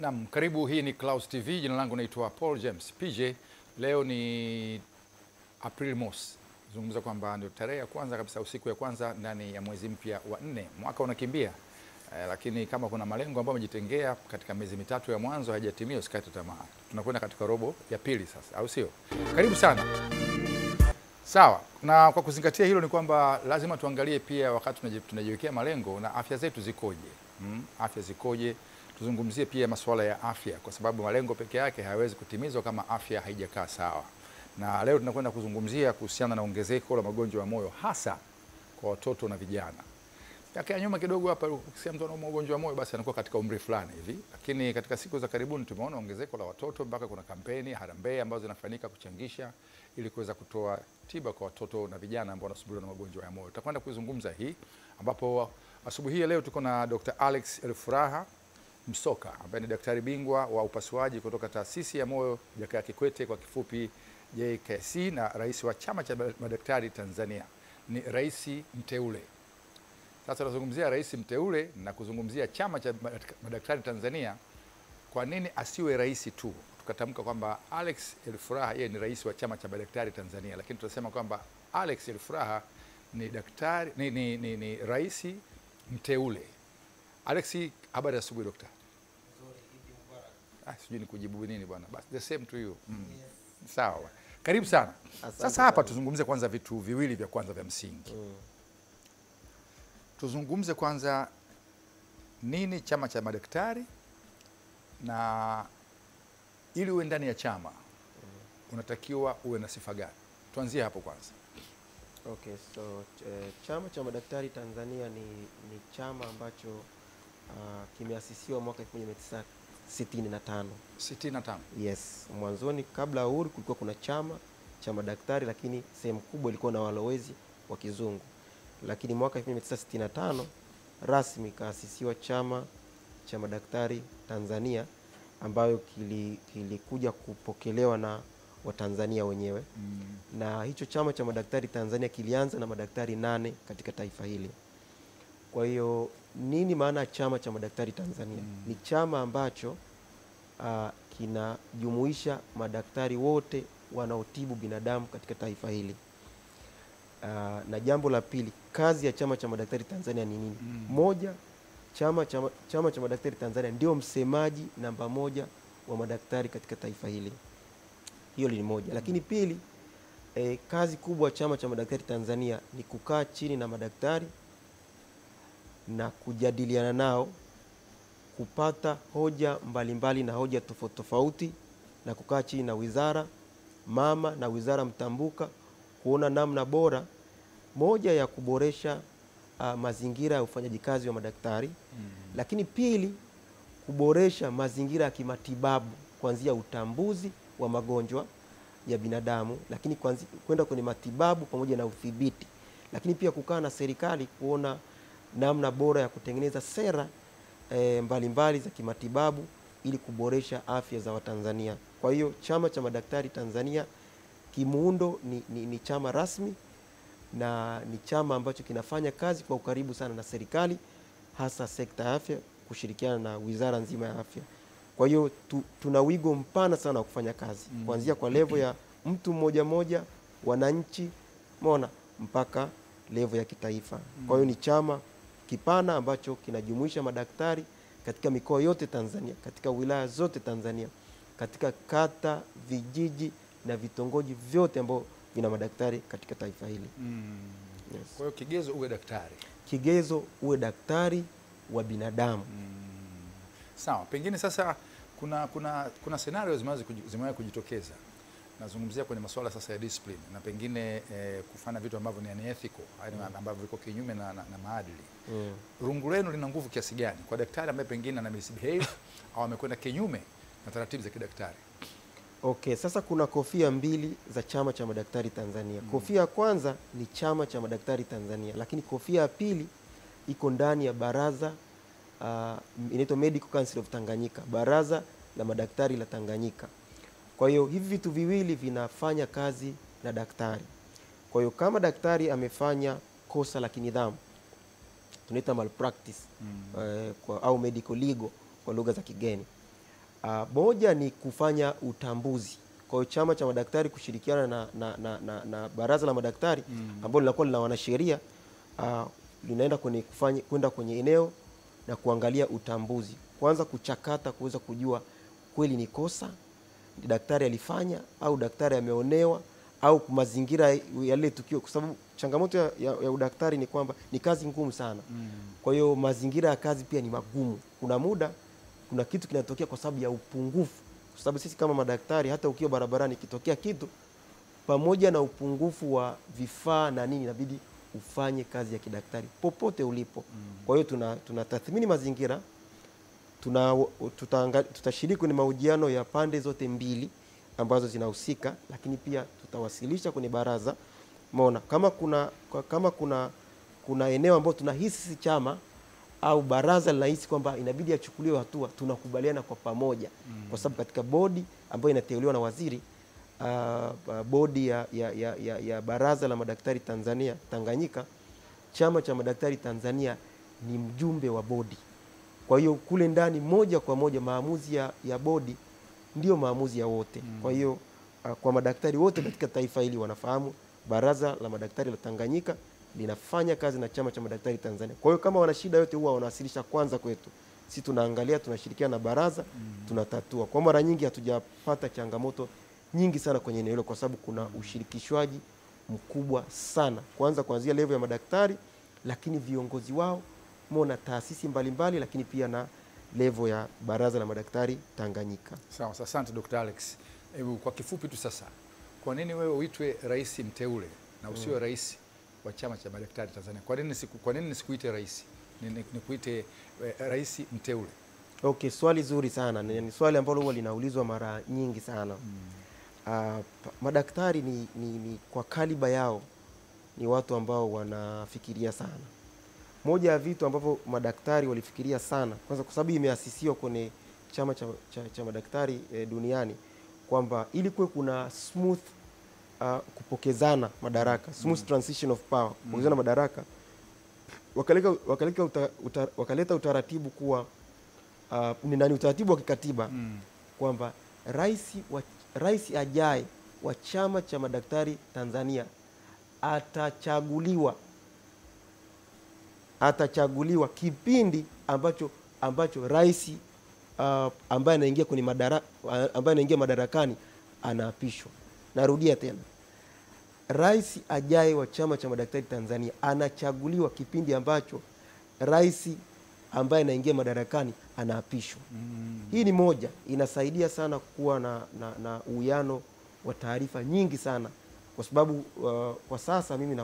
Naam, karibu. Hii ni Clouds TV. Jina langu naitwa Paul James PJ. Leo ni April mosi. Zungumza kwamba ndio tarehe ya kwanza kabisa, usiku ya kwanza ndani ya mwezi mpya wa 4. Mwaka unakimbia. Lakini kama kuna malengo ambayo umejitengea katika miezi mitatu ya mwanzo hayajatimia, usikate tamaa. Tunakwenda katika robo ya pili sasa, au sio? Karibu sana. Sawa. Na kwa kuzingatia hilo ni kwamba lazima tuangalie pia wakati tunajiwekea malengo na afya zetu zikoje. Afya zikoje? Tuzungumzie pia masuala ya afya, kwa sababu malengo peke yake hayawezi kutimizwa kama afya haijakaa sawa. Na leo tunakwenda kuzungumzia kuhusiana na ongezeko la magonjwa ya moyo, hasa kwa watoto na vijana. Miaka ya nyuma kidogo hapa ukisikia mtu ana magonjwa ya moyo basi anakuwa katika umri fulani hivi, lakini katika siku za karibuni tumeona ongezeko la watoto, mpaka kuna kampeni harambee ambazo zinafanyika kuchangisha ili kuweza kutoa tiba kwa watoto na vijana ambao wanasumbuliwa na magonjwa ya moyo. Tutakwenda kuzungumza hii, ambapo asubuhi hii leo tuko na Dr. Alex Elfuraha Msoka ambaye ni daktari bingwa wa upasuaji kutoka Taasisi ya Moyo Jakaya Kikwete, kwa kifupi JKC, na rais wa Chama cha Madaktari Tanzania. Ni rais mteule. Sasa tunazungumzia rais mteule na kuzungumzia Chama cha Madaktari Tanzania. Kwa nini asiwe rais tu? Tukatamka kwamba Alex Elfuraha yeye ni rais wa Chama cha Madaktari Tanzania, lakini tunasema kwamba Alex Elfuraha ni daktari ni rais mteule. Alex, habari ya asubuhi dokta. Sijui ni kujibu nini bwana. Basi the same to you. Yes. Sawa. Karibu sana. Sasa hapa tuzungumze kwanza vitu viwili vya kwanza vya msingi. Tuzungumze kwanza nini chama cha madaktari, na ili uwe ndani ya chama unatakiwa uwe na sifa gani? Tuanzie hapo kwanza. Okay, so Chama cha Madaktari Tanzania ni chama ambacho kimeasisiwa mwaka 1965. 65. Yes, mwanzoni kabla ya uhuru kulikuwa kuna chama cha madaktari, lakini sehemu kubwa ilikuwa na walowezi wa kizungu. Lakini mwaka 1965 rasmi kaasisiwa Chama cha Madaktari Tanzania, ambayo kilikuja kupokelewa na Watanzania wenyewe. Na hicho Chama cha Madaktari Tanzania kilianza na madaktari 8 katika taifa hili. Kwa hiyo nini maana ya Chama cha Madaktari Tanzania? Ni chama ambacho kinajumuisha madaktari wote wanaotibu binadamu katika taifa hili. Na jambo la pili, kazi ya Chama cha Madaktari Tanzania ni nini? Moja, Chama cha Madaktari Tanzania ndio msemaji namba 1 wa madaktari katika taifa hili. Hiyo ni moja. Lakini pili, kazi kubwa Chama cha Madaktari Tanzania ni kukaa chini na madaktari na kujadiliana nao, kupata hoja mbalimbali na hoja tofauti tofauti, na kukaa chini na wizara mama na wizara mtambuka kuona namna bora moja ya kuboresha mazingira ya ufanyaji kazi wa madaktari. Lakini pili, kuboresha mazingira ya kimatibabu kuanzia utambuzi wa magonjwa ya binadamu, lakini kwenda kwenye matibabu pamoja na udhibiti. Lakini pia kukaa na serikali kuona namna bora ya kutengeneza sera mbalimbali za kimatibabu ili kuboresha afya za Watanzania. Kwa hiyo Chama cha Madaktari Tanzania kimuundo ni chama rasmi, na ni chama ambacho kinafanya kazi kwa ukaribu sana na serikali, hasa sekta ya afya, kushirikiana na wizara nzima ya afya. Kwa hiyo tuna wigo mpana sana wa kufanya kazi, kuanzia kwa level ya mtu mmoja, wananchi, mpaka level ya kitaifa. Kwa hiyo ni chama kipana ambacho kinajumuisha madaktari katika mikoa yote Tanzania, katika wilaya zote Tanzania, katika kata, vijiji na vitongoji vyote ambao vina madaktari katika taifa hili. Yes. Kwa hiyo kigezo uwe daktari. Kigezo uwe daktari wa binadamu. Sawa. Pengine sasa kuna scenario zimewahi kujitokeza. Nazungumzia kwenye masuala sasa ya discipline na pengine kufanya vitu ambavyo ni unethical, ambavyo viko kinyume na maadili. Rungu lenu lina nguvu kiasi gani kwa daktari ambaye pengine ana misbehave au amekwenda kinyume na taratibu za kidaktari? Okay, sasa kuna kofia mbili za Chama cha Madaktari Tanzania. Kofia ya kwanza ni Chama cha Madaktari Tanzania, lakini kofia ya pili iko ndani ya baraza inaitwa Medical Council of Tanganyika, baraza la madaktari la Tanganyika. Kwa hiyo hivi vitu viwili vinafanya kazi na daktari. Kwa hiyo kama daktari amefanya kosa la kinidhamu, tunaita malpractice au medical legal kwa lugha za kigeni, Moja ni kufanya utambuzi. Kwa hiyo chama cha madaktari kushirikiana na baraza la madaktari ambalo linakuwa lina wanasheria, linaenda kwenda kwenye eneo na kuangalia utambuzi. Kwanza kuchakata, kuweza kujua kweli ni kosa daktari alifanya au daktari ameonewa au mazingira ya ile tukio, kwa sababu changamoto ya udaktari ni kwamba ni kazi ngumu sana. Kwa hiyo mazingira ya kazi pia ni magumu. Kuna muda kuna kitu kinatokea kwa sababu ya upungufu, kwa sababu sisi kama madaktari hata ukiwa barabarani kitokea kitu, pamoja na upungufu wa vifaa na nini, inabidi ufanye kazi ya kidaktari popote ulipo. Kwa hiyo tunatathmini mazingira, tutashiriki kwenye mahojiano ya pande zote mbili ambazo zinahusika, lakini pia tutawasilisha kwenye baraza. Umeona, kama kuna eneo ambalo tunahisi chama au baraza linahisi kwamba inabidi achukuliwe hatua, tunakubaliana kwa pamoja. Kwa sababu katika bodi ambayo inateuliwa na waziri, bodi ya baraza la madaktari Tanzania Tanganyika, chama cha madaktari Tanzania ni mjumbe wa bodi. Kwa hiyo kule ndani moja kwa moja maamuzi ya bodi ndio maamuzi ya wote. Kwa hiyo kwa madaktari wote katika taifa hili wanafahamu baraza la madaktari la Tanganyika linafanya kazi na chama cha madaktari Tanzania. Kwa hiyo kama wana shida yote huwa wanawasilisha kwanza kwetu. Sisi tunaangalia, tunashirikiana na baraza, tunatatua. Kwa mara nyingi hatujapata changamoto nyingi sana kwenye eneo hilo, kwa sababu kuna ushirikishwaji mkubwa sana. Kwanza kuanzia level ya madaktari, lakini viongozi wao, mona taasisi mbalimbali, lakini pia na level ya baraza la madaktari Tanganyika. Sawa, asante Dr. Alex. Hebu kwa kifupi tu sasa, kwa nini wewe uitwe rais mteule na usiwe rais wa chama cha madaktari Tanzania? Kwa nini nisikuite rais? Nikuite rais mteule? Okay, swali zuri sana. Ni swali ambalo huwa linaulizwa mara nyingi sana. Madaktari ni kwa kaliba yao ni watu ambao wanafikiria sana. Moja ya vitu ambavyo madaktari walifikiria sana, kwanza kwa sababu imeasisiwa kwenye chama cha madaktari duniani, kwamba ili kuwe kuna smooth kupokezana madaraka, smooth transition of power, kupokezana madaraka, wakaleta utaratibu kuwa ni utaratibu wa kikatiba kwamba rais ajaye wa chama cha madaktari Tanzania atachaguliwa kipindi ambacho rais ambaye anaingia madarakani anaapishwa. Narudia tena, rais ajaye wa chama cha madaktari Tanzania anachaguliwa kipindi ambacho rais ambaye anaingia madarakani anaapishwa. Hii ni moja, inasaidia sana kuwa na uwiano wa taarifa nyingi sana, kwa sababu kwa sasa mimi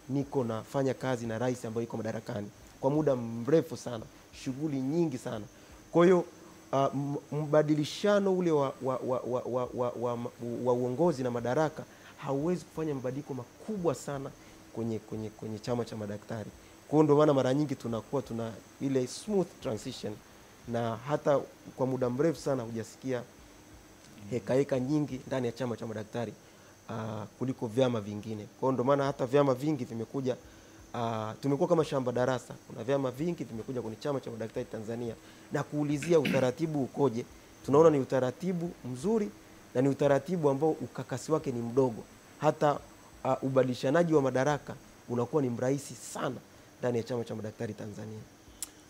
niko nafanya kazi na rais ambaye yuko madarakani kwa muda mrefu sana, shughuli nyingi sana. Kwa hiyo mbadilishano ule wa uongozi na madaraka hauwezi kufanya mabadiliko makubwa sana kwenye chama cha madaktari. Kwa hiyo ndio maana mara nyingi tunakuwa tuna ile smooth transition, na hata kwa muda mrefu sana hujasikia heka nyingi ndani ya chama cha madaktari kuliko vyama vingine. Kwa hiyo ndio maana hata vyama vingi vimekuja, tumekuwa kama shamba darasa. Kuna vyama vingi vimekuja kwenye chama cha madaktari Tanzania na kuulizia utaratibu ukoje. Tunaona ni utaratibu mzuri na ni utaratibu ambao ukakasi wake ni mdogo. Hata ubadilishanaji wa madaraka unakuwa ni mrahisi sana ndani ya chama cha madaktari Tanzania.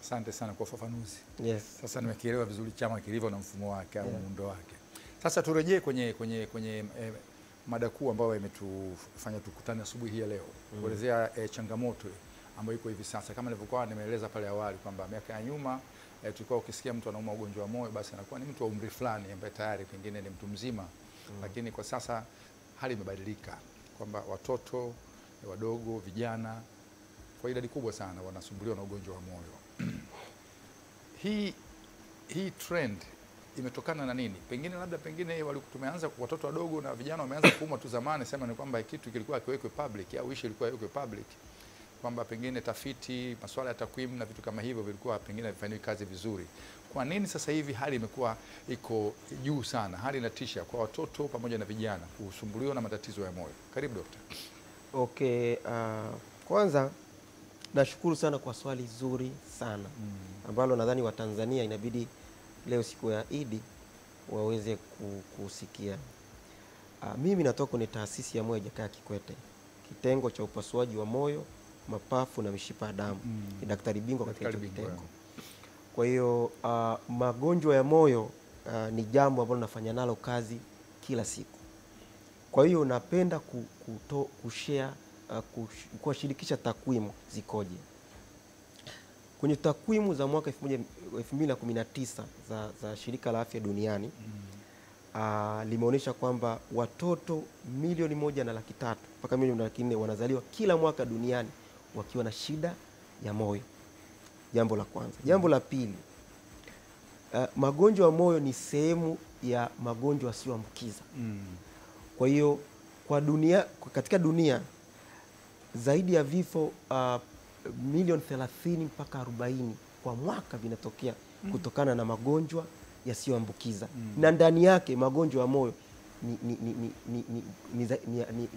Asante sana kwa ufafanuzi. Yes. Sasa nimekielewa vizuri chama kilivyo na mfumo wake au muundo wake. Sasa turejee kwenye mada kuu ambayo imetufanya tukutane asubuhi hii ya leo, kuelezea changamoto ambayo iko hivi sasa. Kama nilivyokuwa nimeeleza pale awali kwamba miaka ya nyuma tulikuwa ukisikia mtu anauma ugonjwa wa moyo, basi anakuwa ni mtu wa umri fulani ambaye tayari pengine ni mtu mzima. Lakini kwa sasa hali imebadilika, kwamba watoto wadogo, vijana kwa idadi kubwa sana wanasumbuliwa na ugonjwa wa moyo. Hii trend imetokana na nini? Pengine tumeanza watoto wadogo na vijana wameanza kuumwa tu zamani, sema ni kwamba kitu kilikuwa kiwekwe public au issue ilikuwa iwekwe public, kwamba pengine tafiti, masuala ya takwimu na vitu kama hivyo vilikuwa pengine havifanywi kazi vizuri. Kwa nini sasa hivi hali imekuwa iko juu sana? Hali inatisha kwa watoto pamoja na vijana kusumbuliwa na matatizo ya moyo. Karibu Dokta. Okay, kwanza nashukuru sana kwa swali zuri sana ambalo nadhani Watanzania inabidi leo siku ya Idi waweze kusikia. Mimi natoka kwenye taasisi ya moyo Jakaya Kikwete, kitengo cha upasuaji wa moyo, mapafu na mishipa ya damu. Ni daktari bingwa katika hicho kitengo. Kwa hiyo magonjwa ya moyo ni jambo ambalo nafanya nalo kazi kila siku. Kwa hiyo napenda kushare kuwashirikisha takwimu zikoje. Kwenye takwimu za mwaka 2019 za Shirika la Afya Duniani limeonyesha kwamba watoto 1.3 mpaka 1.4 wanazaliwa kila mwaka duniani wakiwa na shida ya moyo. Jambo la kwanza. Jambo la pili, magonjwa ya moyo ni sehemu ya magonjwa yasiyoambukiza. Kwa hiyo katika dunia zaidi ya vifo milioni 30 mpaka 40 kwa mwaka vinatokea kutokana na magonjwa yasiyoambukiza. Na ndani yake magonjwa ya moyo ni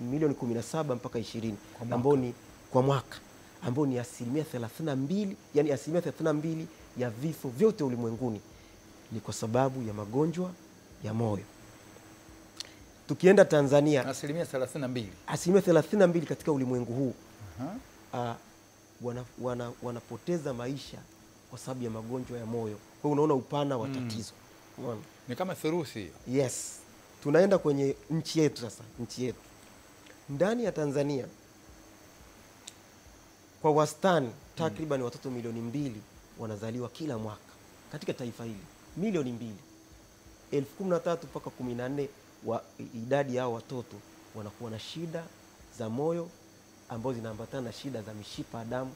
milioni 17 mpaka 20 ambao ni kwa mwaka, ambao ni 32%, yani 32% ya vifo vyote ulimwenguni ni kwa sababu ya magonjwa ya moyo. Tukienda Tanzania, 32% katika ulimwengu huu wanapoteza maisha kwa sababu ya magonjwa ya moyo. Kwa unaona upana wa tatizo. Ni kama theluthi. Yes. Tunaenda kwenye nchi yetu sasa, nchi yetu. Ndani ya Tanzania kwa wastani takriban watoto milioni 2 wanazaliwa kila mwaka katika taifa hili. Milioni 2. 13,000 mpaka 14 wa idadi yao watoto wanakuwa na shida za moyo ambazo zinaambatana na shida za mishipa ya damu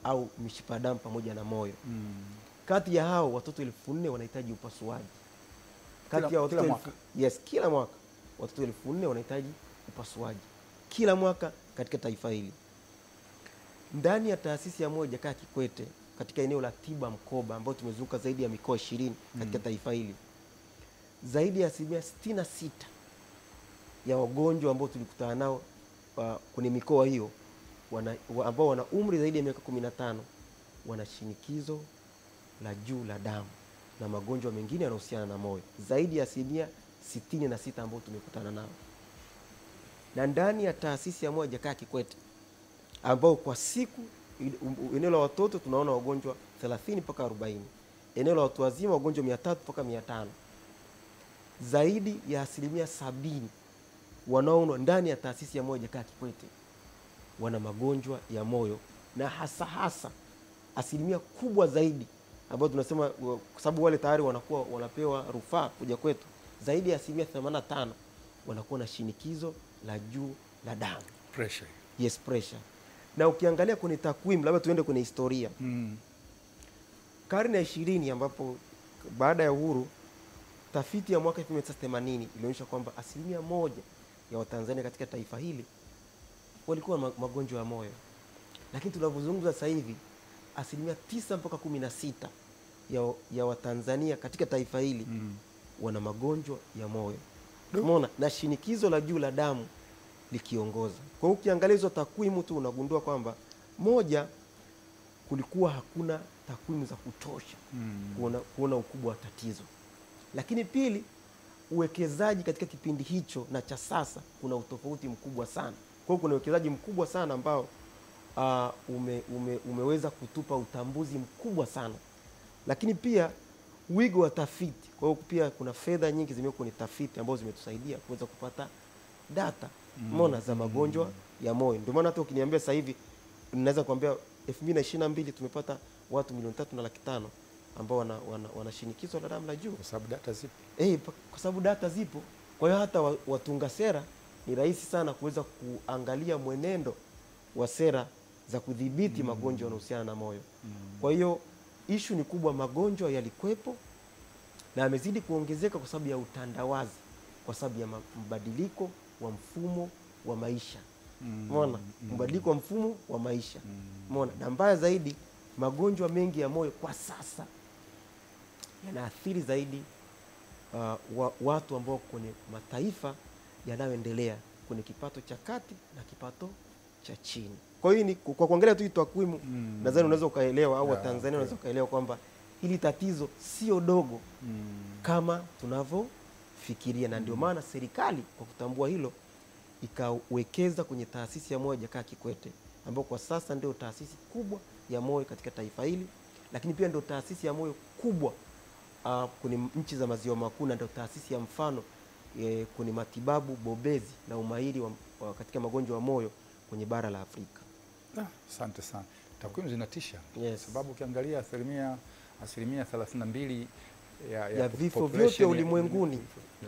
au mishipa ya damu pamoja na moyo. Kati ya hao watoto 4,000 wanahitaji upasuaji. Kati ya watoto kila mwaka watoto 4,000 wanahitaji upasuaji kila mwaka katika taifa hili. Ndani ya taasisi ya moyo Jakaya Kikwete katika eneo la tiba mkoba ambao tumezunguka zaidi ya mikoa 20 katika taifa hili, zaidi ya 66% ya wagonjwa ambao tulikutana nao kwenye mikoa hiyo ambao wana umri zaidi ya miaka 15 wana shinikizo la juu la damu na magonjwa mengine yanayohusiana na moyo. Zaidi ya 66% ambao tumekutana nao. Na ndani ya taasisi ya moyo Jakaya Kikwete ambao kwa siku eneo la watoto tunaona wagonjwa 30 mpaka 40, eneo la watu wazima wagonjwa 300 mpaka 500. Zaidi ya 70% wanaoona ndani ya taasisi ya moyo Jakaya Kikwete wana magonjwa ya moyo, na hasa asilimia kubwa zaidi ambao tunasema kwa sababu wale tayari wanapewa rufaa kuja kwetu, zaidi ya 85% wanakuwa na shinikizo la juu la damu, pressure. Yes, pressure. Na ukiangalia kwenye takwimu, labda tuende kwenye historia. Karne ya 20 ambapo baada ya uhuru, tafiti ya mwaka 1980 ilionyesha kwamba 1% ya Watanzania katika taifa hili walikuwa magonjwa ya moyo. Lakini tunavyozungumza sasa hivi 9 mpaka 16 ya Watanzania katika taifa hili wana magonjwa ya moyo. Umeona? Na shinikizo la juu la damu likiongoza. Kwa hiyo ukiangalia hizo takwimu tu unagundua kwamba moja, kulikuwa hakuna takwimu za kutosha kuona ukubwa wa tatizo. Lakini pili, uwekezaji katika kipindi hicho na cha sasa kuna utofauti mkubwa sana. Kwa hiyo kuna uwekezaji mkubwa sana ambao umeweza kutupa utambuzi mkubwa sana. Lakini pia wigo wa tafiti. Kwa hiyo pia kuna fedha nyingi zimewekwa kwenye tafiti ambazo zimetusaidia kuweza kupata data za magonjwa ya moyo. Ndio maana hata ukiniambia sasa hivi ninaweza kuambia 2022 tumepata watu 3,500,000 ambao wana shinikizo la damu la juu, kwa sababu data zipo. Kwa sababu data zipo. Kwa hiyo hata watunga sera ni rahisi sana kuweza kuangalia mwenendo wa sera za kudhibiti magonjwa yanayohusiana na moyo. Kwa hiyo issue ni kubwa, magonjwa yalikuwepo na yamezidi kuongezeka kwa sababu ya utandawazi, kwa sababu ya mabadiliko wa mfumo wa maisha. Umeona? Mbadiliko wa mfumo wa maisha. Umeona? Na mbaya zaidi, magonjwa mengi ya moyo kwa sasa yanaathiri zaidi watu ambao kwenye mataifa yanayoendelea, kwenye kipato cha kati na kipato cha chini. Kwa hiyo kwa kuangalia tu takwimu nadhani unaweza ukaelewa, au Watanzania wanaweza ukaelewa kwamba hili tatizo sio dogo kama tunavyofikiria, na ndio maana serikali kwa kutambua hilo ikawekeza kwenye taasisi ya moyo Jakaya Kikwete, ambayo kwa sasa ndio taasisi kubwa ya moyo katika taifa hili, lakini pia ndio taasisi ya moyo kubwa kwenye nchi za maziwa makuu, na ndio taasisi ya mfano kwenye matibabu bobezi na umahiri katika magonjwa ya moyo kwenye bara la Afrika. Asante sana. Takwimu zinatisha. Yes. Sababu ukiangalia asilimia 32 ya vifo vyote ulimwenguni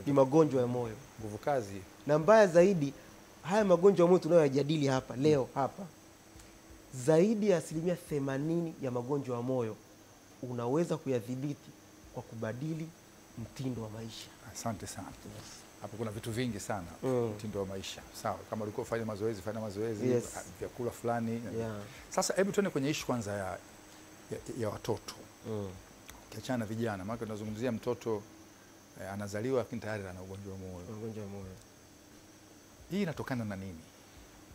ni magonjwa ya moyo. Nguvu kazi. Na mbaya zaidi, haya magonjwa ya moyo tunayoyajadili hapa leo hapa, zaidi ya asilimia 80 ya magonjwa ya moyo unaweza kuyadhibiti kwa kubadili mtindo wa maisha. Asante sana. Hapo kuna vitu vingi sana. Mtindo wa maisha. Sawa, kama ulikuwa fanya mazoezi, Yes. vyakula fulani. Yeah. Sasa hebu tuende kwenye issue kwanza ya watoto. Kiachana na vijana, maana tunazungumzia mtoto anazaliwa lakini tayari ana ugonjwa wa moyo. Ugonjwa wa moyo. Hii inatokana na nini?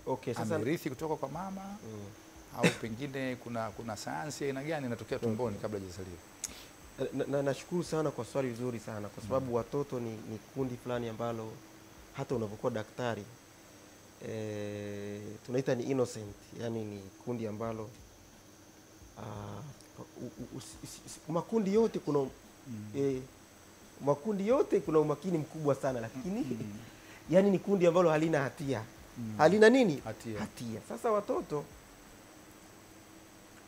Okay, sasa amerithi kutoka kwa mama au pengine kuna sayansi aina gani inatokea tumboni kabla hajazaliwa? Nashukuru sana kwa swali zuri sana, kwa sababu watoto ni kundi fulani ambalo hata unapokuwa daktari tunaita ni innocent, yani ni kundi ambalo makundi yote kuna umakini mkubwa sana, lakini yani ni kundi ambalo halina hatia. Halina nini? Hatia. Sasa watoto,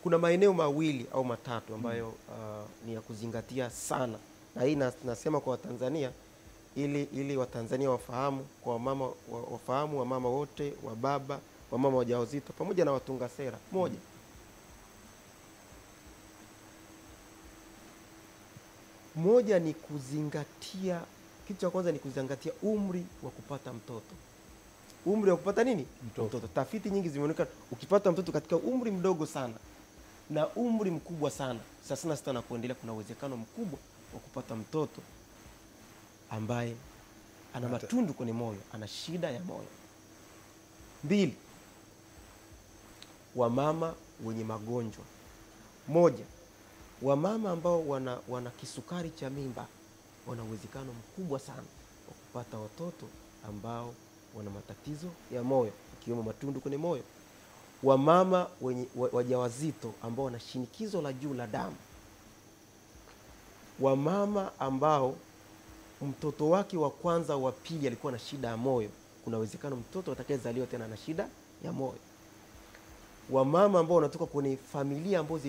kuna maeneo mawili au matatu ambayo ni ya kuzingatia sana, na hii nasema kwa Watanzania ili Watanzania wafahamu, kwa mama wafahamu, wa mama wote, wa baba, wa mama wajawazito pamoja na watunga sera. Moja ni kuzingatia, kitu cha kwanza ni kuzingatia umri wa kupata mtoto. Umri wa kupata nini? Mtoto. Tafiti nyingi zimeonekana ukipata mtoto katika umri mdogo sana na umri mkubwa sana, 36 na kuendelea, kuna uwezekano mkubwa wa kupata mtoto ambaye ana matundu kwenye moyo, ana shida ya moyo. 2, wamama wenye magonjwa. 1, wamama ambao wana kisukari cha mimba wana uwezekano mkubwa sana wa kupata watoto ambao wana matatizo ya moyo, ikiwemo matundu kwenye moyo. Wamama wajawazito ambao wana shinikizo la juu la damu. Wamama ambao mtoto wake wa kwanza wa pili alikuwa na shida ya moyo, kuna uwezekano mtoto atakayezaliwa tena na shida ya moyo. Wamama ambao wanatoka kwenye familia ambazo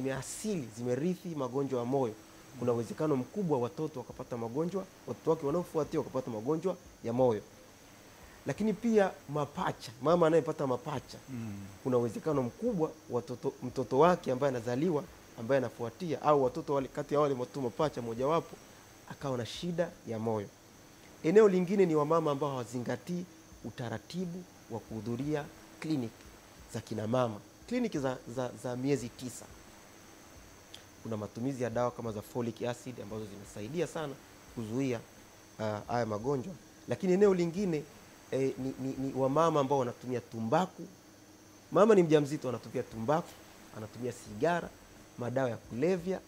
zimerithi magonjwa ya moyo, kuna uwezekano mkubwa watoto wakapata magonjwa, watoto wake wanaofuatia wakapata magonjwa ya moyo. Lakini pia mapacha, mama anayepata mapacha, kuna uwezekano mkubwa mtoto wake ambaye anazaliwa, ambaye anafuatia, au watoto wale kati ya wale watoto mapacha mojawapo akawa na shida ya moyo. Eneo lingine ni wamama ambao hawazingatii utaratibu wa kuhudhuria kliniki za kina mama, kliniki za miezi 9. Kuna matumizi ya dawa kama za folic acid ambazo zimesaidia sana kuzuia haya magonjwa. Lakini eneo lingine ni wamama ambao wanatumia tumbaku. Mama ni mjamzito, anatumia tumbaku, anatumia sigara, madawa ya kulevya.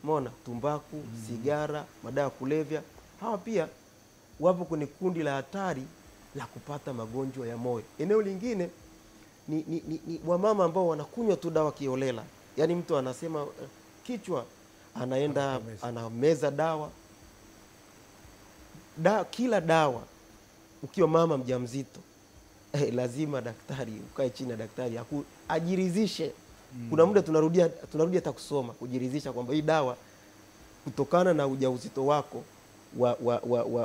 Umeona, tumbaku, sigara, madawa ya kulevya. Hawa pia wapo kwenye kundi la hatari la kupata magonjwa ya moyo. Eneo lingine ni wamama ambao wanakunywa tu dawa kiolela. Yaani mtu anasema kichwa, anaenda anameza dawa. Kila dawa, ukiwa mama mjamzito, lazima daktari, ukae chini na daktari ajiridhishe. Kuna muda tunarudia hata kusoma kujiridhisha kwamba hii dawa kutokana na ujauzito wako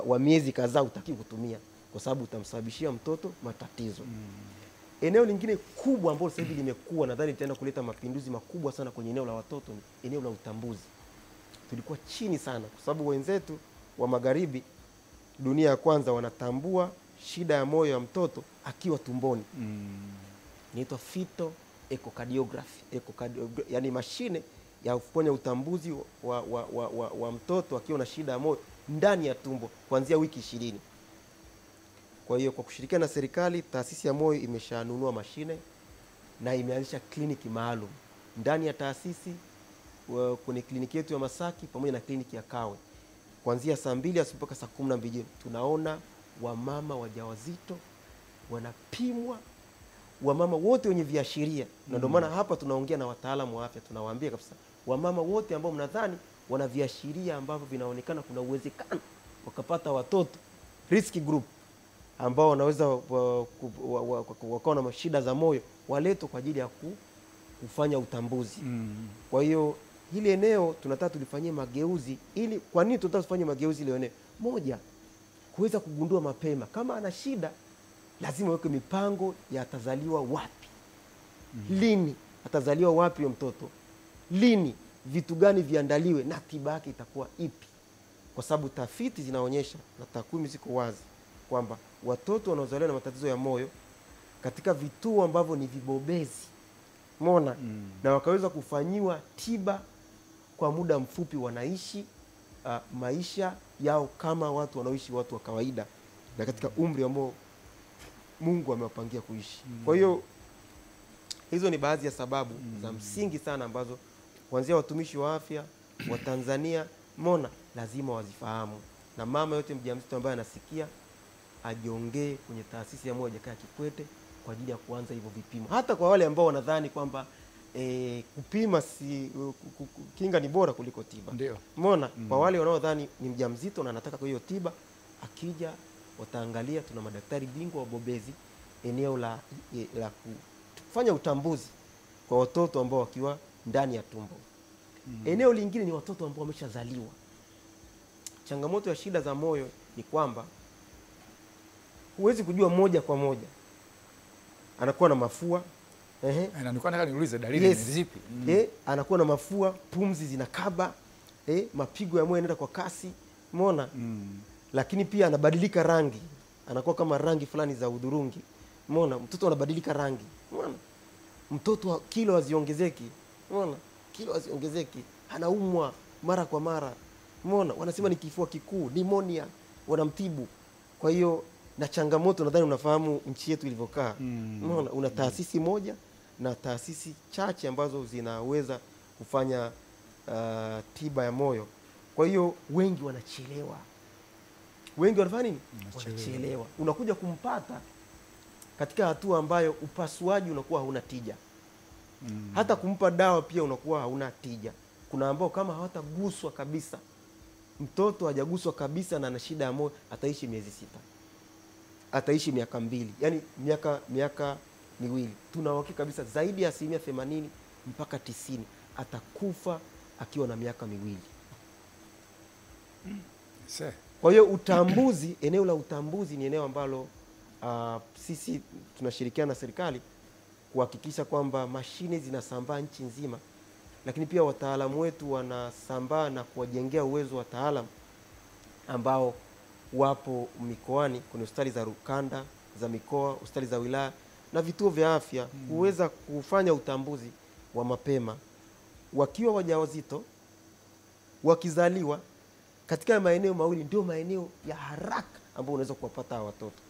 wa miezi kadhaa utaki kutumia, kwa sababu utamsababishia mtoto matatizo. Eneo lingine kubwa ambalo sasa hivi limekuwa, nadhani litaenda kuleta mapinduzi makubwa sana kwenye eneo la watoto, ni eneo la utambuzi. Tulikuwa chini sana kwa sababu wenzetu wa magharibi, dunia ya kwanza, wanatambua shida ya moyo ya mtoto akiwa tumboni. Inaitwa fetal echocardiography. Yani mashine ya kufanya utambuzi wa mtoto akiwa na shida ya moyo ndani ya tumbo kuanzia wiki 20. Kwa hiyo kwa kushirikiana na serikali, taasisi ya moyo imeshanunua mashine na imeanzisha kliniki maalum ndani ya taasisi kwenye kliniki yetu ya Masaki pamoja na kliniki ya Kawe kuanzia saa 2 asubuhi mpaka saa 12 tunaona wamama wajawazito wanapimwa, wamama wote wenye viashiria. Na ndio maana hapa tunaongea na wataalamu wa afya, tunawaambia kabisa wamama wote ambao mnadhani wana viashiria ambavyo vinaonekana kuna uwezekano wakapata watoto, risk group, ambao wanaweza wakawa na shida za moyo, waletwe kwa ajili ya kufanya utambuzi. Kwa hiyo hili eneo tunataka tulifanyie mageuzi. Ili kwa nini tunataka tufanye mageuzi ile eneo? Moja, kuweza kugundua mapema kama ana shida, lazima weke mipango ya atazaliwa wapi, lini atazaliwa wapi huyo mtoto, lini, vitu gani viandaliwe na tiba yake itakuwa ipi, kwa sababu tafiti zinaonyesha na takwimu ziko wazi kwamba watoto wanaozaliwa na matatizo ya moyo katika vituo ambavyo ni vibobezi, umeona, na wakaweza kufanyiwa tiba kwa muda mfupi, wanaishi maisha yao kama watu wanaoishi watu wa kawaida na katika umri ambao Mungu amewapangia kuishi. Kwa hiyo hizo ni baadhi ya sababu za msingi sana ambazo kuanzia watumishi wa afya wa Tanzania mona lazima wazifahamu, na mama yote mjamzito ambaye anasikia ajiongee kwenye taasisi ya moyo Jakaya Kikwete kwa ajili ya kuanza hivyo vipimo. Hata kwa wale ambao wanadhani kwamba kupima kinga ni bora kuliko tiba. Ndio. Umeona? Kwa wale wanaodhani ni mjamzito na anataka kwa hiyo tiba, akija wataangalia, tuna madaktari bingwa wabobezi eneo la kufanya utambuzi kwa watoto ambao wakiwa ndani ya tumbo. Eneo lingine ni watoto ambao wameshazaliwa. Changamoto ya shida za moyo ni kwamba huwezi kujua moja kwa moja anakuwa na mafua. Na nilikuwa nataka niulize dalili ni zipi? Anakuwa na mafua, pumzi zinakaba, mapigo ya moyo yanaenda kwa kasi, umeona? Lakini pia anabadilika rangi, anakuwa kama rangi fulani za udhurungi, umeona? Mtoto anabadilika rangi, umeona? Mtoto kilo haziongezeki, umeona? Kilo haziongezeki, anaumwa mara kwa mara, umeona? Wanasema ni kifua kikuu, pneumonia, wanamtibu. Kwa hiyo na changamoto, nadhani unafahamu nchi yetu ilivyokaa, umeona? Una taasisi moja na taasisi chache ambazo zinaweza kufanya tiba ya moyo. Kwa hiyo wengi wanachelewa. Wengi wanafanya nini? Wanachelewa. Unakuja kumpata katika hatua ambayo upasuaji unakuwa hauna tija. Hata kumpa dawa pia unakuwa hauna tija. Kuna ambao kama hawataguswa kabisa, mtoto hajaguswa kabisa na ana shida ya moyo, ataishi miezi 6. Ataishi miaka 2. Yaani miaka miwili. Tuna uhakika kabisa zaidi ya 80% mpaka 90 atakufa akiwa na miaka 2. Kwa hiyo utambuzi, eneo la utambuzi ni eneo ambalo sisi tunashirikiana na serikali kuhakikisha kwamba mashine zinasambaa nchi nzima, lakini pia wataalamu wetu wanasambaa na kuwajengea uwezo wataalamu ambao wapo mikoani kwenye hospitali za rukanda za mikoa, hospitali za wilaya na vituo vya afya kuweza kufanya utambuzi wa mapema wakiwa wajawazito, wakizaliwa. Katika maeneo mawili ndio maeneo ya haraka ambayo unaweza kuwapata watoto.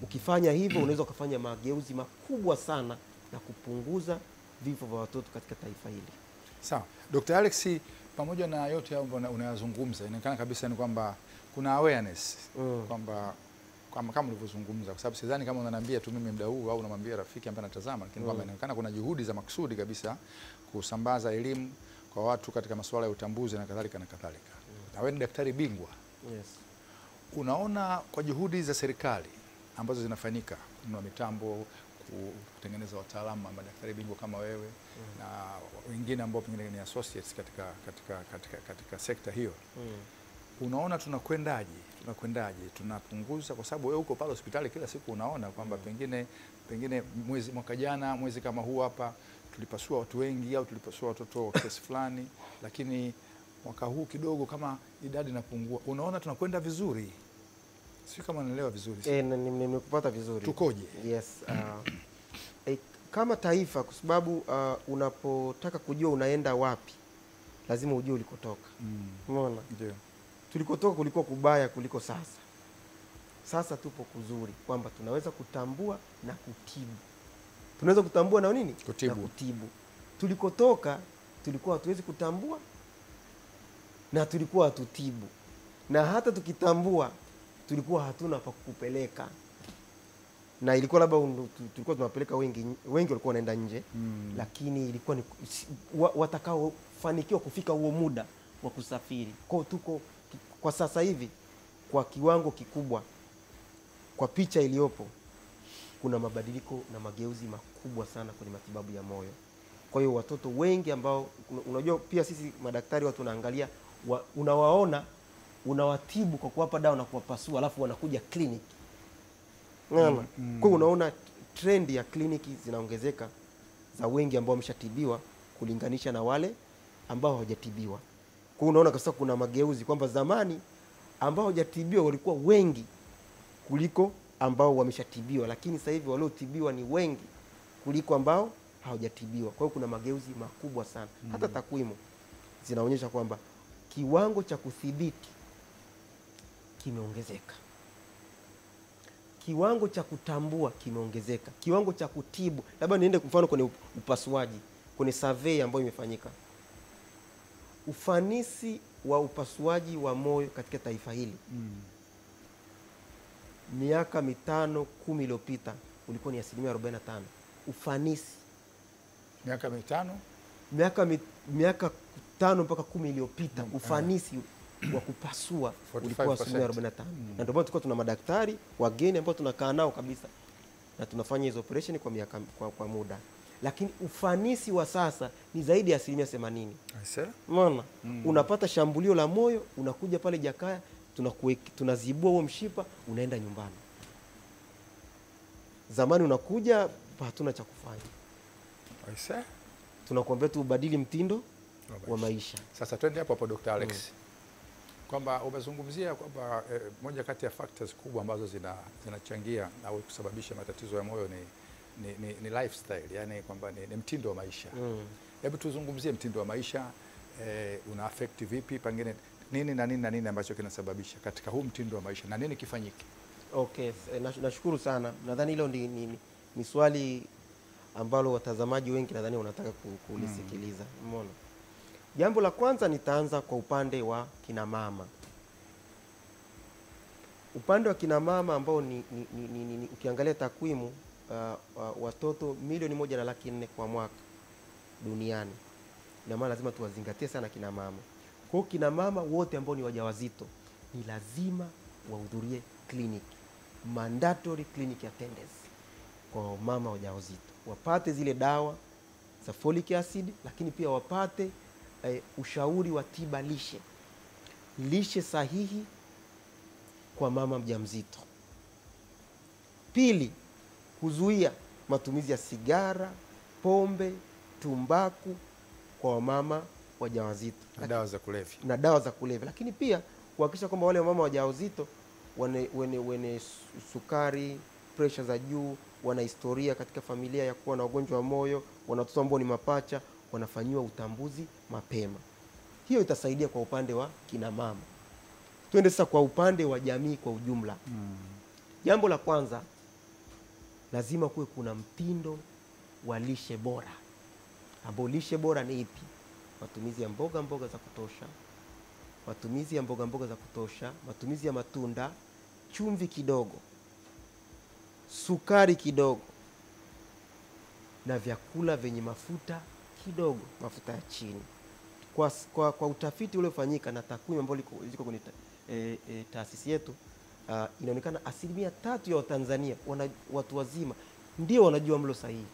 Ukifanya hivyo unaweza kufanya mageuzi makubwa sana na kupunguza vifo vya watoto katika taifa hili. Sawa. Dr. Alex, pamoja na yote ambayo unayazungumza, inaonekana kabisa ni kwamba kuna awareness kwamba kama ulivyozungumza, kwa sababu sidhani kama unaniambia tu mimi muda huu au unamwambia rafiki ambaye anatazama, lakini kwamba inaonekana kuna juhudi za makusudi kabisa kusambaza elimu kwa watu katika masuala ya utambuzi na kadhalika na kadhalika. Na wewe ni daktari bingwa. Yes. Unaona kwa juhudi za serikali ambazo zinafanyika, kuna mitambo, kutengeneza wataalamu madaktari bingwa kama wewe na wengine ambao pengine ni associates katika sekta hiyo. Unaona tunakwendaje? Tunapunguza, kwa sababu wewe uko pale hospitali kila siku, unaona kwamba pengine mwaka jana mwezi kama huu hapa tulipasua watu wengi au tulipasua watoto kesi fulani, lakini mwaka huu kidogo kama idadi inapungua. Unaona tunakwenda vizuri? Sio kama naelewa vizuri. Nimekupata vizuri. Tukoje? Yes. Kama taifa, kwa sababu unapotaka kujua unaenda wapi lazima ujue ulikotoka. Umeona? Ndio. Tulikotoka kulikuwa kubaya kuliko sasa. Sasa tupo kuzuri kwamba tunaweza kutambua na kutibu. Tunaweza kutambua na nini? Kutibu. Na kutibu. Tulikotoka tulikuwa hatuwezi kutambua na tulikuwa hatutibu, na hata tukitambua tulikuwa hatuna pa kukupeleka, na ilikuwa labda tulikuwa tunawapeleka wengi walikuwa wanaenda nje, lakini ilikuwa ni watakaofanikiwa kufika huo muda wa kusafiri. Kwa tuko kwa sasa hivi kwa kiwango kikubwa, kwa picha iliyopo, kuna mabadiliko na mageuzi makubwa sana kwenye matibabu ya moyo. Kwa hiyo watoto wengi ambao unajua pia sisi madaktari watu wanaangalia unawaona, unawatibu kwa kuwapa dawa na kuwapasua, alafu wanakuja kliniki. Kwa hiyo unaona trend ya kliniki zinaongezeka za wengi ambao wameshatibiwa kulinganisha na wale ambao hawajatibiwa. Kwa hiyo unaona kabisa kuna mageuzi kwamba zamani ambao hawajatibiwa walikuwa wengi kuliko ambao wameshatibiwa, lakini sasa hivi waliotibiwa ni wengi kuliko ambao hawajatibiwa. Kwa hiyo kuna mageuzi makubwa sana. Hata takwimu zinaonyesha kwamba kiwango cha kudhibiti kimeongezeka, kiwango cha kutambua kimeongezeka, kiwango cha kutibu. Labda niende kwa mfano kwenye upasuaji, kwenye survey ambayo imefanyika, ufanisi wa upasuaji wa moyo katika taifa hili miaka 5-10 iliyopita ulikuwa ni 45%. Ufanisi miaka 5 miaka 5 mpaka 10 iliyopita, ufanisi wa kupasua ulikuwa 45%. Na ndio maana tulikuwa tuna madaktari wageni ambao tunakaa nao kabisa na tunafanya hizo operation kwa miaka kwa muda, lakini ufanisi wa sasa ni zaidi ya 80%. Unaona? Unapata shambulio la moyo, unakuja pale Jakaya, tunazibua huo mshipa, unaenda nyumbani. Zamani unakuja hatuna cha kufanya, tunakuambia tu ubadili mtindo wa maisha. Sasa twende hapo Dr. Alex, kwamba umezungumzia kwamba moja kati ya factors kubwa ambazo zinachangia au kusababisha matatizo ya moyo ni lifestyle, yani kwamba ni mtindo wa maisha. Hebu tuzungumzie mtindo wa maisha, una affect vipi, pengine nini na nini ambacho kinasababisha katika huu mtindo wa maisha na nini kifanyike? Okay, nashukuru sana. Nadhani hilo ni swali ambalo watazamaji wengi nadhani wanataka kulisikiliza. Umeona? Jambo la kwanza nitaanza kwa upande wa kina mama. Upande wa kina mama ambao ukiangalia takwimu watoto milioni 1.4 kwa mwaka duniani. Ina maana lazima tuwazingatie sana kina mama. Kwa hiyo kina mama wote ambao ni wajawazito ni lazima wahudhurie kliniki, mandatory clinic attendance kwa mama wajawazito. Wapate zile dawa za folic acid, lakini pia wapate ushauri wa tiba lishe sahihi kwa mama mjamzito. Pili, kuzuia matumizi ya sigara, pombe, tumbaku kwa mama wajawazito na dawa za kulevya. Lakini pia kuhakikisha kwamba wale mama wajawazito wenye sukari, pressure za juu, wana historia katika familia ya kuwa na ugonjwa wa moyo, wana watoto ambao ni mapacha, wanafanyiwa utambuzi mapema. Hiyo itasaidia kwa upande wa kina mama. Tuende sasa kwa upande wa jamii kwa ujumla. Jambo la kwanza, lazima kuwe kuna mtindo wa lishe bora. Ambao lishe bora ni ipi? Matumizi ya mboga za kutosha, matumizi ya matunda, chumvi kidogo, sukari kidogo, na vyakula vyenye mafuta kidogo, mafuta ya chini. Kwa utafiti uliofanyika na takwimu ambazo ziko kwenye taasisi yetu, inaonekana 3% ya Watanzania watu wazima ndio wanajua mlo sahihi.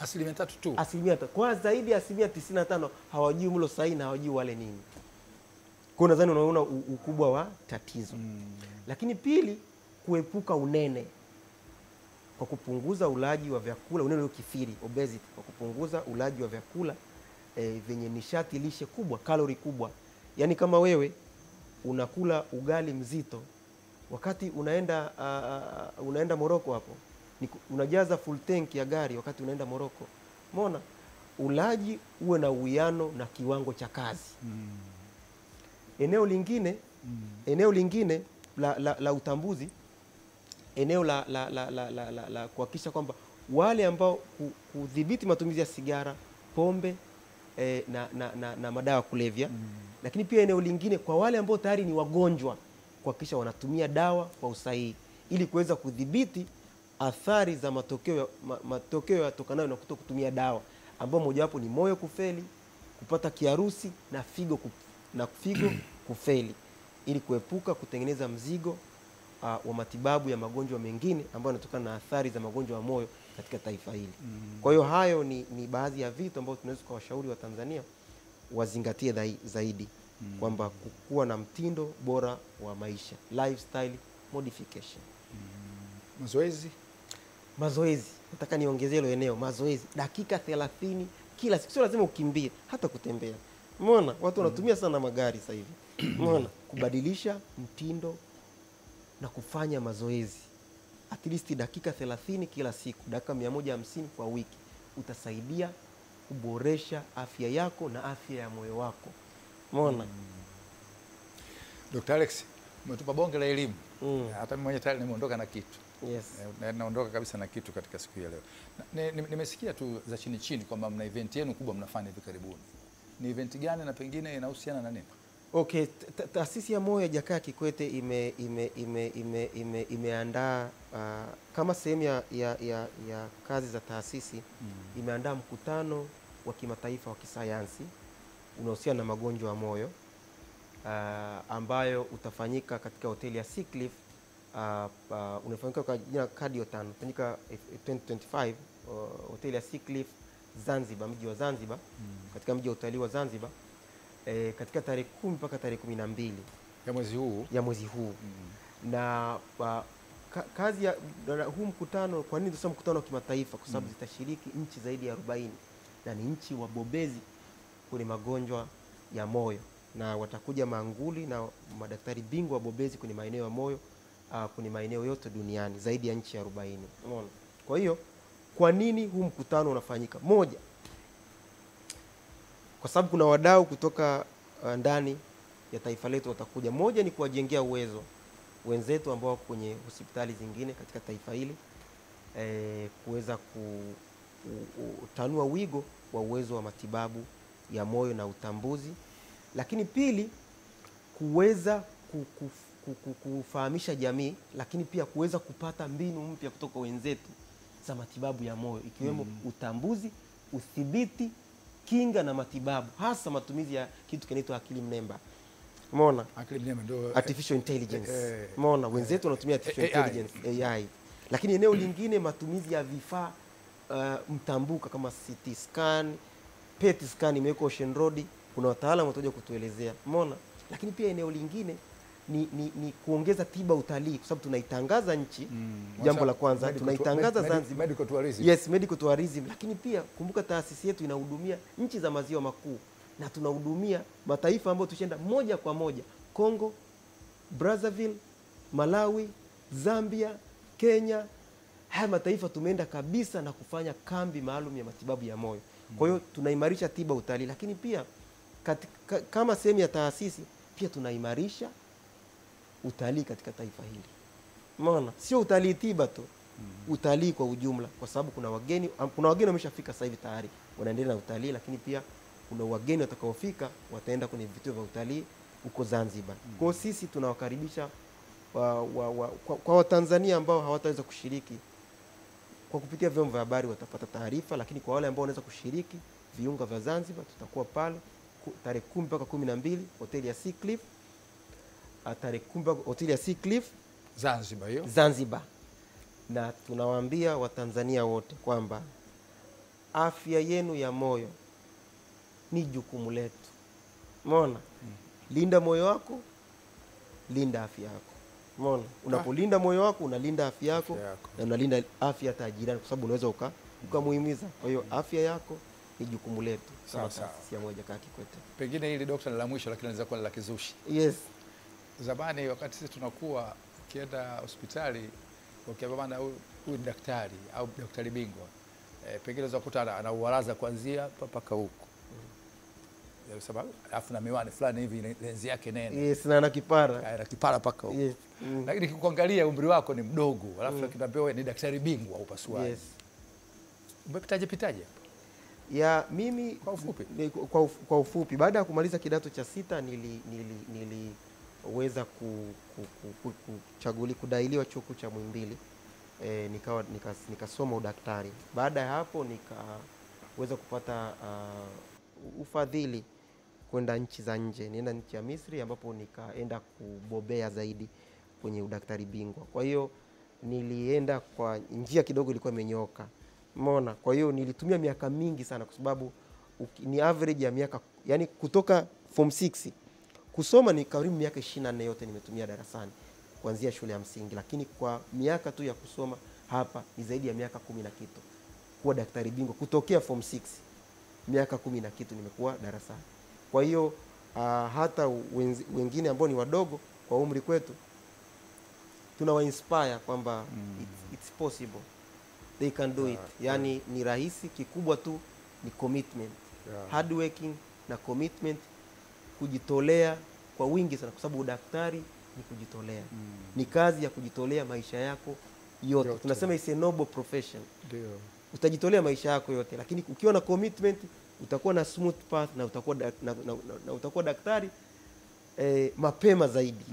3% tu. 3%. Kwa zaidi ya 95% hawajui mlo sahihi na hawajui wale nini. Kwa nadhani unaona ukubwa wa tatizo. Lakini pili, kuepuka unene kwa kupunguza ulaji wa vyakula, unene uliokithiri, obesity, kwa kupunguza ulaji wa vyakula vyenye nishati lishe kubwa, kalori kubwa. Yaani kama wewe unakula ugali mzito wakati unaenda Morocco, hapo unajaza full tank ya gari wakati unaenda Morocco. Umeona? Ulaji uwe na uwiano na kiwango cha kazi. Eneo lingine la utambuzi, eneo la kuhakikisha kwamba wale ambao kudhibiti matumizi ya sigara, pombe na madawa kulevya. Lakini pia eneo lingine kwa wale ambao tayari ni wagonjwa, kuhakikisha wanatumia dawa kwa usahihi ili kuweza kudhibiti athari za matokeo yatokanayo na kutokutumia dawa, ambao mojawapo ni moyo kufeli, kupata kiharusi na figo kufeli, ili kuepuka kutengeneza mzigo wa matibabu ya magonjwa mengine ambayo yanatokana na athari za magonjwa ya moyo katika taifa hili. Kwa hiyo hayo ni baadhi ya vitu ambavyo tunaweza kuwashauri wa Tanzania wazingatie zaidi, kwamba kuwa na mtindo bora wa maisha, lifestyle modification. Mazoezi, nataka niongezee hilo eneo, mazoezi dakika 30 kila siku, sio lazima ukimbie, hata kutembea. Umeona watu wanatumia sana magari sasa hivi. Umeona, kubadilisha mtindo na kufanya mazoezi at least dakika 30 kila siku, dakika 150 kwa wiki, utasaidia kuboresha afya yako na afya ya moyo wako. Umeona? Dr. Alex, umetupa bonge la elimu. Hata mimi mwenyewe tayari nimeondoka na kitu. Yes. Naondoka kabisa na kitu katika siku ya leo. Nimesikia tu za chini chini kwamba mna event yenu kubwa mnafanya hivi karibuni. Ni event gani na pengine inahusiana na nini? Okay, taasisi ya moyo ya Jakaya Kikwete imeandaa kama sehemu ya kazi za taasisi, imeandaa mkutano wa kimataifa wa kisayansi unaohusiana na magonjwa ya moyo, ambayo utafanyika katika hoteli ya Sea Cliff, unafanyika kwa jina Cardiotan, utafanyika 2025, hoteli ya Sea Cliff Zanzibar, mji wa Zanzibar, katika mji wa utalii wa Zanzibar, katika tarehe 10 mpaka tarehe 12 ya mwezi huu. Na kazi ya huu mkutano, kwa nini tunasema mkutano wa kimataifa? Kwa sababu zitashiriki nchi zaidi ya 40 na ni nchi wabobezi kwenye magonjwa ya moyo, na watakuja maanguli na madaktari bingwa wabobezi kwenye maeneo ya moyo kwenye maeneo yote duniani, zaidi ya nchi 40. Umeona? Kwa hiyo kwa nini huu mkutano unafanyika? Moja, kwa sababu kuna wadau kutoka ndani ya taifa letu watakuja. Moja ni kuwajengea uwezo wenzetu ambao wako kwenye hospitali zingine katika taifa hili, kuweza kutanua wigo wa uwezo wa matibabu ya moyo na utambuzi. Lakini pili, kuweza kufahamisha jamii, lakini pia kuweza kupata mbinu mpya kutoka wenzetu za matibabu ya moyo, ikiwemo utambuzi, udhibiti, kinga na matibabu, hasa matumizi ya kitu kinaitwa akili mnemba. Umeona? Akili mnemba ndio artificial intelligence. Umeona? Wenzetu wanatumia artificial intelligence, AI. Lakini eneo lingine, matumizi ya vifaa mtambuka kama CT scan, PET scan imewekwa Ocean Road, kuna wataalamu watakuja kutuelezea. Umeona? Lakini pia eneo lingine ni kuongeza tiba utalii, kwa sababu tunaitangaza nchi. Jambo la kwanza tunaitangaza Zanzibar, medical tourism. Yes, medical tourism. Lakini pia kumbuka, taasisi yetu inahudumia nchi za maziwa makuu, na tunahudumia mataifa ambayo tushaenda moja kwa moja: Congo, Brazzaville, Malawi, Zambia, Kenya. Haya mataifa tumeenda kabisa na kufanya kambi maalum ya matibabu ya moyo. Kwa hiyo tunaimarisha tiba utalii, lakini pia kama sehemu ya taasisi pia tunaimarisha utalii katika taifa hili. Umeona? Sio utalii tiba tu, utalii kwa ujumla, kwa sababu kuna wageni wameshafika sasa hivi tayari wanaendelea na utalii, lakini pia kuna wageni watakaofika wataenda kwenye vituo vya utalii huko Zanzibar. Kwa sisi tunawakaribisha kwa Watanzania ambao hawataweza kushiriki kwa kupitia vyombo vya habari, watapata taarifa, lakini kwa wale ambao wanaweza kushiriki, viunga vya Zanzibar, tutakuwa pale tarehe 10 mpaka 12, hoteli ya Sea Cliff, tarehe 10 mpaka hoteli ya Sea Cliff Zanzibar hiyo. Zanzibar. Na tunawaambia Watanzania wote kwamba afya yenu ya moyo ni jukumu letu. Umeona? Linda moyo wako, linda afya yako. Umeona? Unapolinda moyo wako, unalinda afya yako, na unalinda afya ya jirani, kwa sababu unaweza ukamuhimiza. Kwa hiyo afya yako ni jukumu letu. Sawa. Ya moja Jakaya Kikwete. Pengine hili daktari la mwisho, lakini linaweza kuwa la kizushi. Yes. Zamani wakati sisi tunakuwa ukienda hospitali ukiambia bana huyu daktari au daktari bingwa, pengine unaweza kukuta ana uwalaza kuanzia mpaka huko. Ya sababu afu na miwani fulani hivi lenzi yake nene. Yes, na ana kipara. Ana kipara mpaka huko. Yes. Lakini kuangalia umri wako ni mdogo, alafu kinaambiwa ni daktari bingwa upasuaji. Yes. Umepitaje hapo? Ya mimi Kwa ufupi. Kwa ufupi, baada ya kumaliza kidato cha sita niliweza kudailiwa chuo kikuu cha Muhimbili, nikasoma udaktari. Baada ya hapo nikaweza kupata ufadhili kwenda nchi za nje. Nienda nchi ya Misri ambapo nikaenda kubobea zaidi kwenye udaktari bingwa. Kwa hiyo nilienda kwa njia kidogo ilikuwa imenyoka. Umeona? Kwa hiyo nilitumia miaka mingi sana kwa sababu ni average ya miaka, yani kutoka form 6 kusoma ni karibu miaka 24 yote nimetumia darasani kuanzia shule ya msingi, lakini kwa miaka tu ya kusoma hapa ni zaidi ya miaka 10 na kitu. Kuwa daktari bingwa kutokea form 6 miaka 10 na kitu nimekuwa darasani. Kwa hiyo hata wengine ambao ni wadogo kwa umri kwetu tunawa inspire kwamba it's possible, they can do it. Yani ni rahisi, kikubwa tu ni commitment, hard working na commitment, kujitolea kwa wingi sana, kwa sababu udaktari ni kujitolea. Ni kazi ya kujitolea maisha yako yote. Tunasema it's a noble profession. Ndio. Utajitolea maisha yako yote, lakini ukiwa na commitment utakuwa na smooth path na utakuwa daktari mapema zaidi.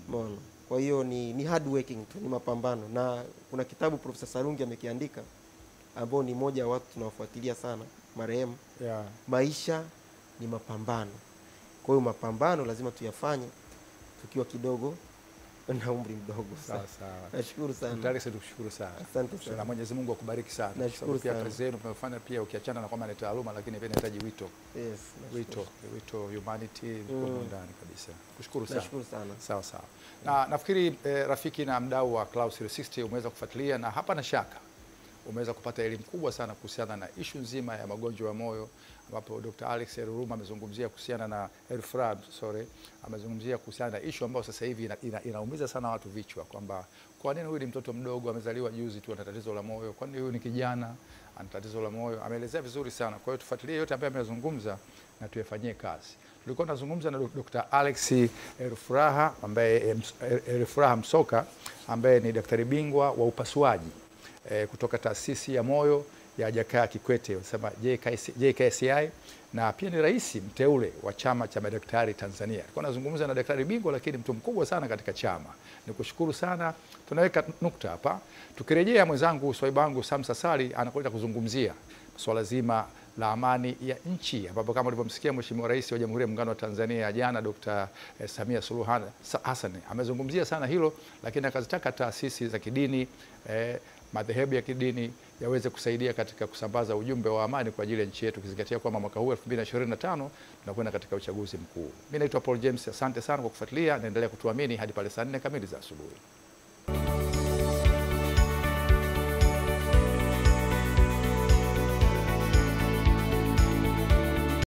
Umeona? Kwa hiyo ni hard working tu, ni mapambano. Na kuna kitabu Profesa Sarungi amekiandika ambao ni moja wa watu tunawafuatilia sana, marehemu. Maisha ni mapambano. Kwa hiyo mapambano lazima tuyafanye tukiwa kidogo na umri mdogo. Sawa. Nashukuru sana. Daktari, tukushukuru sana. Asante sana. Na Mwenyezi Mungu akubariki sana. Nashukuru sana. Kazi yenu mmefanya pia, ukiachana na kwamba ni taaluma, lakini pia inahitaji wito. Yes. Wito humanity kwa ndani kabisa. Kushukuru sana. Nashukuru sana. Sawa. Na nafikiri rafiki na mdau wa Clouds 360 umeweza kufuatilia, na hapa na shaka umeweza kupata elimu kubwa sana kuhusiana na ishu nzima ya magonjwa ya moyo, ambapo Dr. Alex Ruruma amezungumzia kuhusiana na amezungumzia kuhusiana na ishu ambayo sasa hivi inaumiza sana watu vichwa, kwamba kwa nini huyu ni mtoto mdogo amezaliwa juzi tu ana tatizo la moyo, kwa nini huyu ni kijana ana tatizo la moyo. Ameelezea vizuri sana. Kwa hiyo tufuatilie yote ambayo amezungumza na tuyafanyie kazi. Tulikuwa tunazungumza na Dr. Alex Rufraha Msoka ambaye ni daktari bingwa wa upasuaji kutoka taasisi ya moyo ya Jakaya Kikwete, wanasema JKCI, na pia ni rais mteule wa chama cha madaktari Tanzania. Tulikuwa tunazungumza na daktari bingwa lakini mtu mkubwa sana katika chama. Nikushukuru sana. Tunaweka nukta hapa. Tukirejea, mwenzangu swaibangu Samsa Sali anakwenda kuzungumzia swala zima la amani ya nchi, ambapo kama ulivyomsikia Mheshimiwa Rais wa Jamhuri ya Muungano wa Tanzania jana, Dr. Samia Suluhu Hassan amezungumzia sana hilo, lakini akazitaka taasisi za kidini, madhehebu ya kidini yaweze kusaidia katika kusambaza ujumbe wa amani kwa ajili ya nchi yetu, kizingatia kwamba mwaka huu 2025 tunakwenda katika uchaguzi mkuu. Mimi naitwa Paul James, asante sana kwa kufuatilia, naendelea kutuamini hadi pale saa 4 kamili za asubuhi.